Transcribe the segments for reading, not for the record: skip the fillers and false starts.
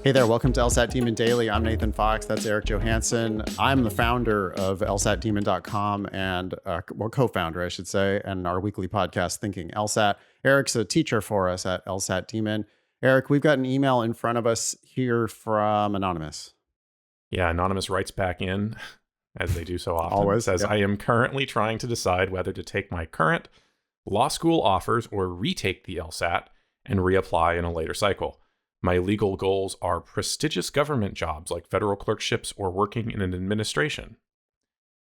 Hey there, welcome to LSAT Demon Daily. I'm Nathan Fox. That's Eric Johansson. I'm the founder of LSATdemon.com and, co-founder, I should say, and our weekly podcast, Thinking LSAT. Eric's a teacher for us at LSAT Demon. Eric, we've got an email in front of us here from Anonymous. Yeah, Anonymous writes back in, as they do so often. Always. Says, Yep. I am currently trying to decide whether to take my current law school offers or retake the LSAT and reapply in a later cycle. My legal goals are prestigious government jobs like federal clerkships or working in an administration.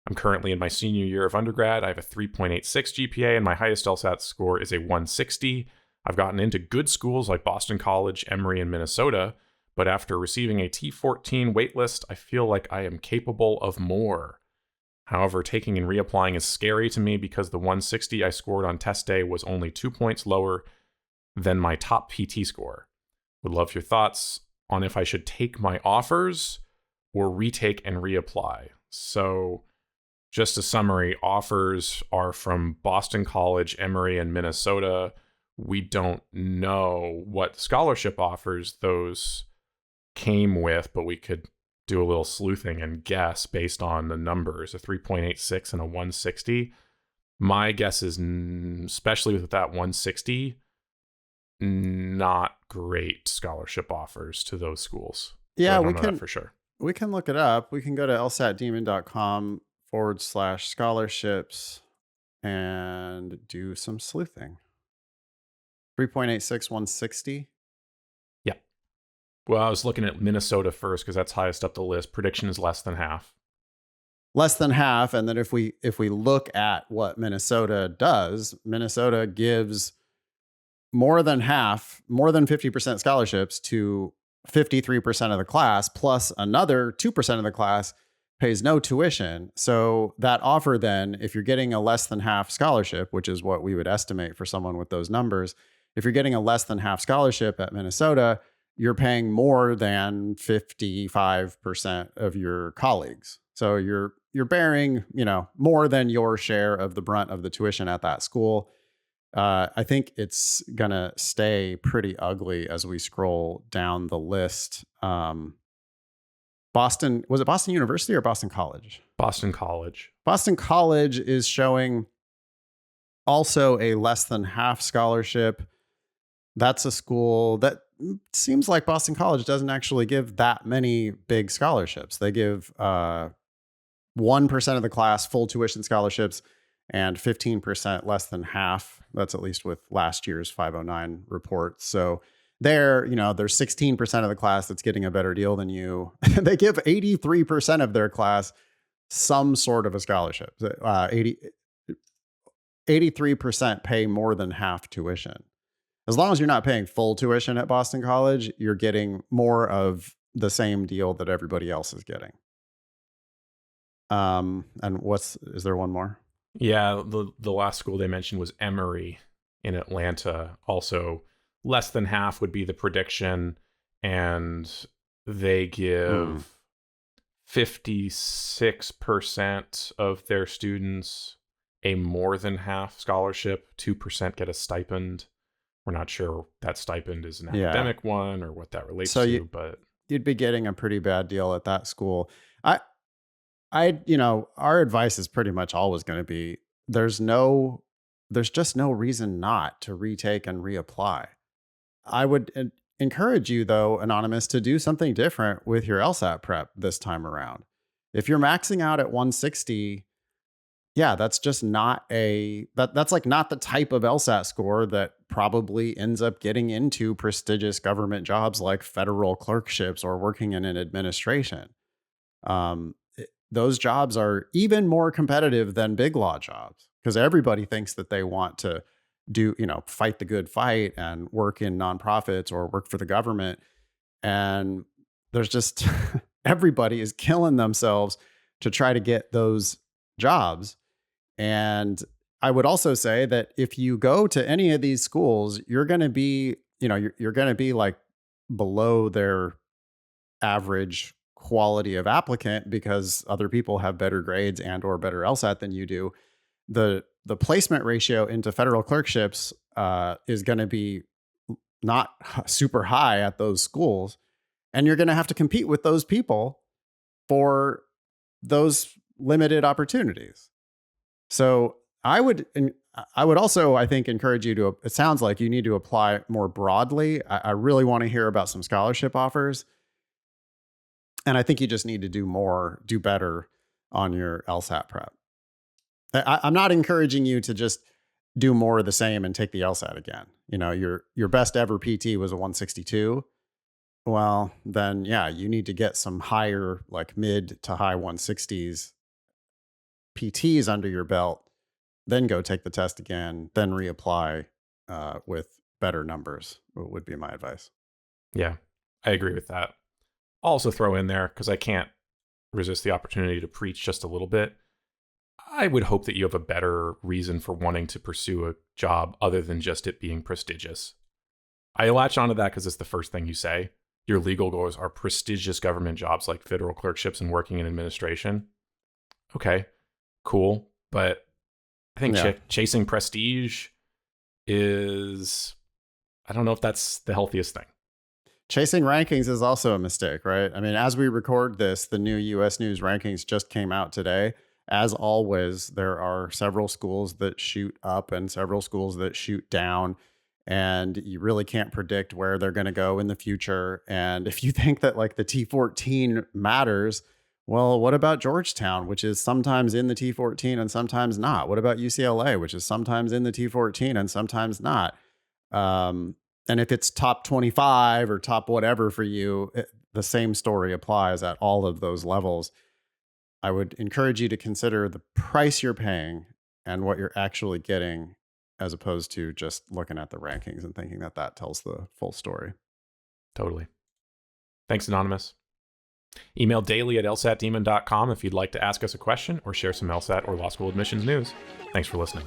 I'm currently in my senior year of undergrad. I have a 3.86 GPA and my highest LSAT score is a 160. I've gotten into good schools like Boston College, Emory, and Minnesota, but after receiving a T14 waitlist, I feel like I am capable of more. However, taking and reapplying is scary to me because the 160 I scored on test day was only 2 points lower than my top PT score. Would love your thoughts on if I should take my offers or retake and reapply. So just a summary, offers are from Boston College, Emory, and Minnesota. We don't know what scholarship offers those came with, but we could do a little sleuthing and guess based on the numbers, a 3.86 and a 160. My guess is, especially with that 160, not great scholarship offers to those schools. Yeah, we can for sure. We can look it up. We can go to lsatdemon.com/scholarships and do some sleuthing. 3.86, 160. Yeah. Well, I was looking at Minnesota first because that's highest up the list. Prediction is less than half. Less than half. And then if we look at what Minnesota does, Minnesota gives more than half, more than 50% scholarships to 53% of the class, plus another 2% of the class pays no tuition. So that offer then, if you're getting a less than half scholarship, which is what we would estimate for someone with those numbers, if you're getting a less than half scholarship at Minnesota, you're paying more than 55% of your colleagues. So you're bearing, more than your share of the brunt of the tuition at that school. I think it's going to stay pretty ugly as we scroll down the list. Boston, was it Boston University or Boston College? Boston College. Boston College is showing also a less than half scholarship. That's a school that seems like Boston College doesn't actually give that many big scholarships. They give 1% of the class full tuition scholarships and 15% less than half. That's at least with last year's 509 report. So there's 16% of the class that's getting a better deal than you. They give 83% of their class some sort of a scholarship. 83% pay more than half tuition. As long as you're not paying full tuition at Boston College, you're getting more of the same deal that everybody else is getting. And is there one more? Yeah, the last school they mentioned was Emory in Atlanta. Also, less than half would be the prediction, and they give 56% of their students a more than half scholarship. 2% get a stipend. We're not sure that stipend is an academic one or what that relates to, but you'd be getting a pretty bad deal at that school. Our advice is pretty much always going to be there's just no reason not to retake and reapply. I would encourage you, though, Anonymous, to do something different with your LSAT prep this time around. If you're maxing out at 160, that's just that's like not the type of LSAT score that probably ends up getting into prestigious government jobs like federal clerkships or working in an administration. Those jobs are even more competitive than big law jobs because everybody thinks that they want to fight the good fight and work in nonprofits or work for the government. And there's just everybody is killing themselves to try to get those jobs. And I would also say that if you go to any of these schools, you're going to be, you're going to be like below their average quality of applicant because other people have better grades and or better LSAT than you do. The placement ratio into federal clerkships is going to be not super high at those schools. And you're going to have to compete with those people for those limited opportunities. So I would also, I think, encourage you to, it sounds like you need to apply more broadly. I really want to hear about some scholarship offers. And I think you just need to do better on your LSAT prep. I'm not encouraging you to just do more of the same and take the LSAT again. You know, your best ever PT was a 162. Well, then, yeah, you need to get some higher, like mid to high 160s PTs under your belt, then go take the test again, then reapply with better numbers would be my advice. Yeah, I agree with that. I'll also throw in there, because I can't resist the opportunity to preach just a little bit. I would hope that you have a better reason for wanting to pursue a job other than just it being prestigious. I latch onto that because it's the first thing you say. Your legal goals are prestigious government jobs like federal clerkships and working in administration. Okay, cool. But I think chasing prestige is, I don't know if that's the healthiest thing. Chasing rankings is also a mistake, right? I mean, as we record this, the new US News rankings just came out today. As always, there are several schools that shoot up and several schools that shoot down. And you really can't predict where they're going to go in the future. And if you think that like the T14 matters, well, what about Georgetown, which is sometimes in the T14 and sometimes not? What about UCLA, which is sometimes in the T14 and sometimes not? And if it's top 25 or top whatever for you, the same story applies at all of those levels. I would encourage you to consider the price you're paying and what you're actually getting, as opposed to just looking at the rankings and thinking that that tells the full story. Totally. Thanks, Anonymous. Email daily@lsatdemon.com if you'd like to ask us a question or share some LSAT or law school admissions news. Thanks for listening.